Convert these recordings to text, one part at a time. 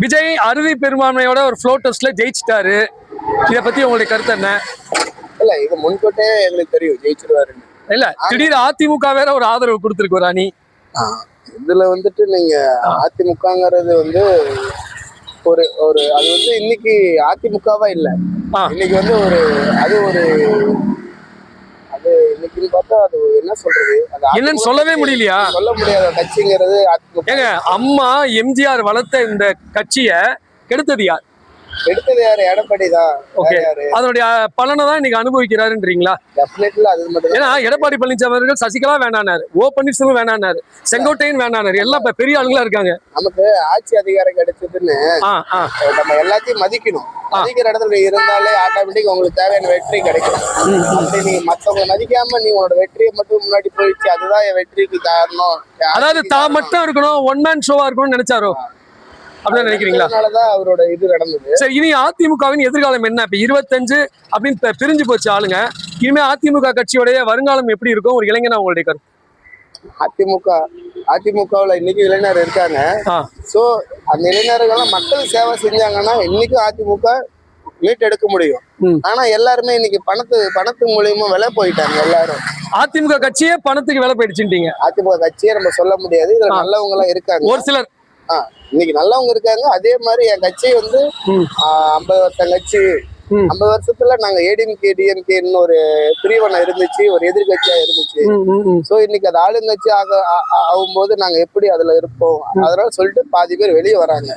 விஜய் அறுதி பெரும்பான்மையோட ஒரு ஃப்ளோ டெஸ்ட்ல ஜெயிச்சிட்டாரு. இத பத்தி உங்களுடைய கருத்து என்ன? இல்ல இது முன்கூட்டே எங்களுக்கு தெரியும் ஜெயிச்சிருவாருன்னு. இல்ல திடீர் அதிமுக வேற ஒரு ஆதரவு கொடுத்திருக்கு ஒரு அணி. இதுல வந்துட்டு நீங்க அதிமுகங்கிறது வந்து ஒரு ஒரு அது வந்து இன்னைக்கு அதிமுகவா இல்ல, இன்னைக்கு வந்து ஒரு அது ஒரு அது இன்னைக்குன்னு பார்த்தா அது என்ன சொல்றது, என்னன்னு சொல்லவே முடியலையா? சொல்ல முடியாத கட்சிங்கிறது அதிமுக. ஏங்க அம்மா எம்ஜிஆர் வளர்த்த இந்த கட்சிய கெடுத்தது யார்? எடுத்தது யாரு? எடப்பாடி தான். அதனுடைய பலனை தான் இன்னைக்கு அனுபவிக்கிறாருன்றீங்களா? ஏன்னா எடப்பாடி பழனிசாமி அவர்கள் சசிகலா வேணானாரு, ஓ பன்னீர்செல்வம் வேணானாரு, செங்கோட்டையன் வேணானாரு, எல்லாம் இப்ப பெரிய ஆளுங்களா இருக்காங்க. நமக்கு ஆட்சி அதிகாரம் கிடைச்சதுன்னு நம்ம எல்லாத்தையும் மதிக்கணும். மதிக்கிற இடத்துல இருந்தாலே ஆட்டோமேட்டிக் உங்களுக்கு தேவையான வெற்றி கிடைக்கும். நீ மத்தவங்க மதிக்காம நீ உன்னோட வெற்றியை மட்டும் முன்னாடி போயிடுச்சு, அதுதான் என் வெற்றிக்கு காரணம். அதாவது தான் மட்டும் இருக்கணும், ஒன் மேன் ஷோவா இருக்கணும்னு நினைச்சாரோ அப்படின்னு நினைக்கிறீங்களா? அவரோட இது நடந்தது. சரி, இனி அதிமுகவின் எதிர்காலம் என்ன? இப்ப 25 அப்படின்னு பிரிஞ்சு போச்சு ஆளுங்க. இனிமே அதிமுக கட்சியோடைய வருங்காலம் எப்படி இருக்கும்? ஒரு இளைஞனா உங்களுடைய கருத்து. அதிமுகவுல இன்னைக்கு இளைஞர் இருக்காங்க. சோ அந்த இளைஞர்கள் மக்கள் சேவை செஞ்சாங்கன்னா இன்னைக்கும் அதிமுக மீட்டெடுக்க முடியும். ஆனா எல்லாருமே இன்னைக்கு பணத்து மூலியமா விலை போயிட்டாங்க. எல்லாரும் அதிமுக கட்சியே பணத்துக்கு விலை போயிடுச்சுட்டீங்க. அதிமுக கட்சியே நம்ம சொல்ல முடியாது. இதுல நல்லவங்க எல்லாம் இருக்காங்க, ஒரு சிலர் இன்னைக்கு நல்லவங்க இருக்காங்க. அதே மாதிரி என் கட்சி வந்து 50 வருஷம் கட்சி. 50 வருஷத்துல நாங்க ஏடிஎம்கே டிஎம்கேன்னு ஒரு பிரிவனை இருந்துச்சு, ஒரு எதிர்கட்சியா இருந்துச்சு. சோ இன்னைக்கு அது ஆளுங்கட்சி ஆகும்போது நாங்க எப்படி அதுல இருப்போம், அதனால சொல்லிட்டு பாதி பேர் வெளியே வராங்க.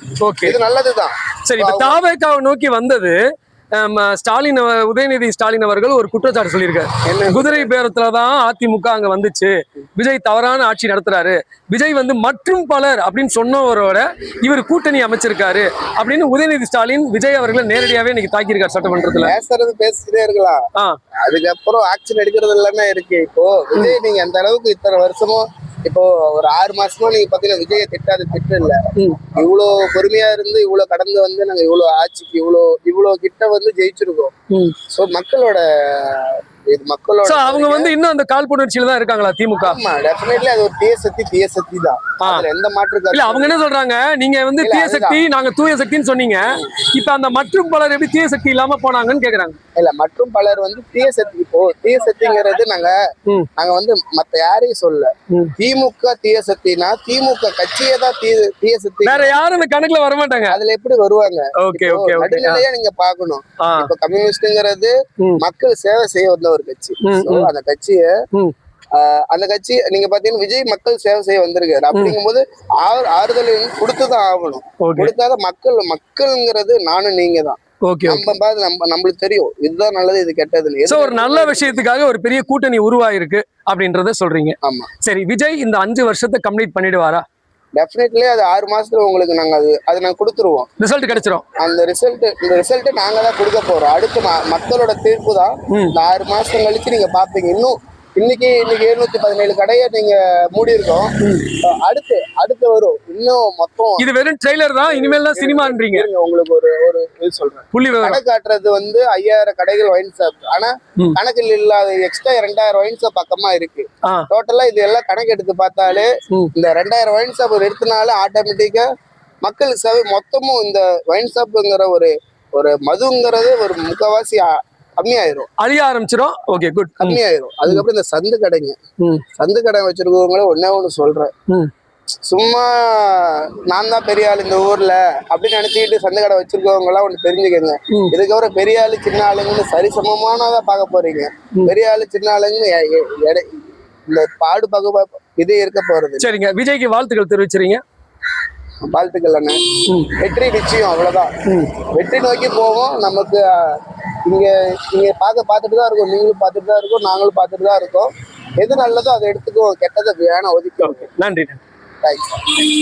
இது நல்லதுதான். சரி, இப்ப தாவேகாவை நோக்கி வந்தது ஸ்டாலின், உதயநிதி ஸ்டாலின் அவர்கள் ஒரு குற்றச்சாட்டு சொல்லியிருக்காரு. குதிரை பேரத்துலதான் அதிமுக அங்க வந்துச்சு, விஜய் தவறான ஆட்சி நடத்துறாரு, விஜய் வந்து மற்றும் பலர் அப்படின்னு சொன்னவரோட இவர் கூட்டணி அமைச்சிருக்காரு அப்படின்னு உதயநிதி ஸ்டாலின் விஜய் அவர்களை நேரடியாவே இன்னைக்கு தாக்கியிருக்காரு சட்டமன்றத்துல. பேசிட்டே இருக்கலாம், அதுக்கப்புறம் ஆக்ஷன் எடுக்கிறது எல்லாமே இருக்கு. இப்போ விஜய் நீங்க அந்த அளவுக்கு இத்தனை வருஷமும், இப்போ ஒரு 6 மாசமா நீங்க பாத்தீங்கன்னா விஜய திட்டாது திட்டு இல்ல. இவ்வளவு பொறுமையா இருந்து இவ்வளவு கடந்து வந்து நாங்க இவ்வளவு ஆட்சிக்கு இவ்வளவு கிட்ட வந்து ஜெயிச்சிருக்கோம். சோ மக்களோட அவங்க வந்து இன்னும் அந்த காழ்ப்புணர்ச்சியில தான் இருக்காங்களா திமுக? ஆமா, டெஃபினெட்லி அது ஒரு தீய சக்தி தான். அதுல எந்த மாற்று இல்ல. அவங்க என்ன சொல்றாங்க, நீங்க வந்து தீய சக்தி, நாங்க தூய சக்தின்னு சொன்னீங்க, இப்ப அந்த மற்றும் பலர் எப்படி தீய சக்தி இல்லாம போனாங்கன்னு கேக்குறாங்க. இல்ல, மற்றும் பலர் வந்து தீய சக்தி. இப்போ தீய சக்திங்கிறது நாங்க வந்து மத்த யாரையும் சொல்ல, திமுக தீய சக்தினா திமுக கட்சியே தான் தீய சக்தி, வேற யாரும் இந்த கணக்குல வர மாட்டாங்க. அதுல எப்படி வருவாங்க? நடுநிலையா நீங்க பாக்கணும். இப்ப கம்யூனிஸ்ட்ங்கிறது மக்கள் சேவை செய்ய வந்த ஒரு கட்சி. அந்த கட்சி நீங்க பாத்தீங்கன்னா விஜய் மக்கள் சேவை செய்ய வந்திருக்காரு. அப்படிங்கும் போது ஆறுதல் கொடுத்துதான் ஆகணும். கொடுத்தாத மக்கள்ங்கிறது நானும் நீங்க தான். நம்மளுக்கு தெரியும் இதுதான் நல்லது, இது கெட்டது. ஒரு நல்ல விஷயத்துக்காக ஒரு பெரிய கூட்டணி உருவாயிருக்கு அப்படின்றத சொல்றீங்க. ஆமா. சரி, விஜய் இந்த 5 வருஷத்தை கம்ப்ளீட் பண்ணிடுவாரா? டெஃபினெட்லி அது 6 மாசத்துல உங்களுக்கு நாங்க அது நாங்க கொடுத்துருவோம். ரிசல்ட் கிடைச்சிரும். இந்த ரிசல்ட் நாங்க தான் கொடுக்க போறோம். அடுத்து மக்களோட தீர்ப்பு தான். இந்த 6 மாசம் கழிச்சு நீங்க பாப்பீங்க. இன்னைக்கு 717 கடையை நீங்க மூடி இருக்கோம். அடுத்து வரும் இன்னும் மொத்தம். இது வெறும் ட்ரெய்லர் தான், இனிமேல் தான் சினிமான்றீங்க. உங்களுக்கு ஒரு இது சொல்றேன். கடை காட்டுறது வந்து 5000 கடைகள் ஒயின் ஷாப். ஆனா கணக்கில் இல்லாத எக்ஸ்ட்ரா 2000 ஒயின் ஷாப் பக்கமா இருக்கு. டோட்டலா இது எல்லாம் கணக்கு எடுத்து பார்த்தாலே இந்த 2000 ஒயின் ஷாப் எடுத்தனால ஆட்டோமேட்டிக்கா மக்கள் சேவை மொத்தமும் இந்த ஒயின் ஷாப்புங்கிற ஒரு மதுங்கிறது ஒரு முக்கவாசி கம்மியாயிரும், அழிய ஆரம்பிச்சிடும். Okay, good. கம்மியாயிரும். அதுக்கப்புறம் இந்த சந்து கடை வச்சிருக்கவங்கள ஒண்ணு சொல்றேன். சும்மா நான் தான் பெரிய ஆளு இந்த ஊர்ல அப்படின்னு நினைச்சுக்கிட்டு சந்து கடை வச்சிருக்கவங்க எல்லாம் ஒண்ணு தெரிஞ்சுக்கங்க. இதுக்கப்புறம் பெரிய ஆளு சின்ன ஆளுங்கன்னு சரிசமமானதான் பார்க்க போறீங்க. பெரிய ஆளு சின்ன ஆளுங்க இந்த பாடு பகுப்பாய்ப்பு இது இருக்க போறது. சரிங்க, விஜய்க்கு வாழ்த்துக்கள் தெரிவிச்சிருங்க. வாழ்த்துக்கள் அண்ணே. வெற்றி நிச்சயம், அவ்வளவுதான். வெற்றி நோக்கி போவோம். நமக்கு இங்க பார்த்துட்டு தான் இருக்கோம், நீங்களும் பார்த்துட்டு தான் இருக்கோம், நாங்களும் பார்த்துட்டு தான் இருக்கோம். எது நல்லதோ அதை எடுத்துக்கோ, கெட்டதை வேணா ஒதுக்கி. நன்றி. தேங்க்ஸ்.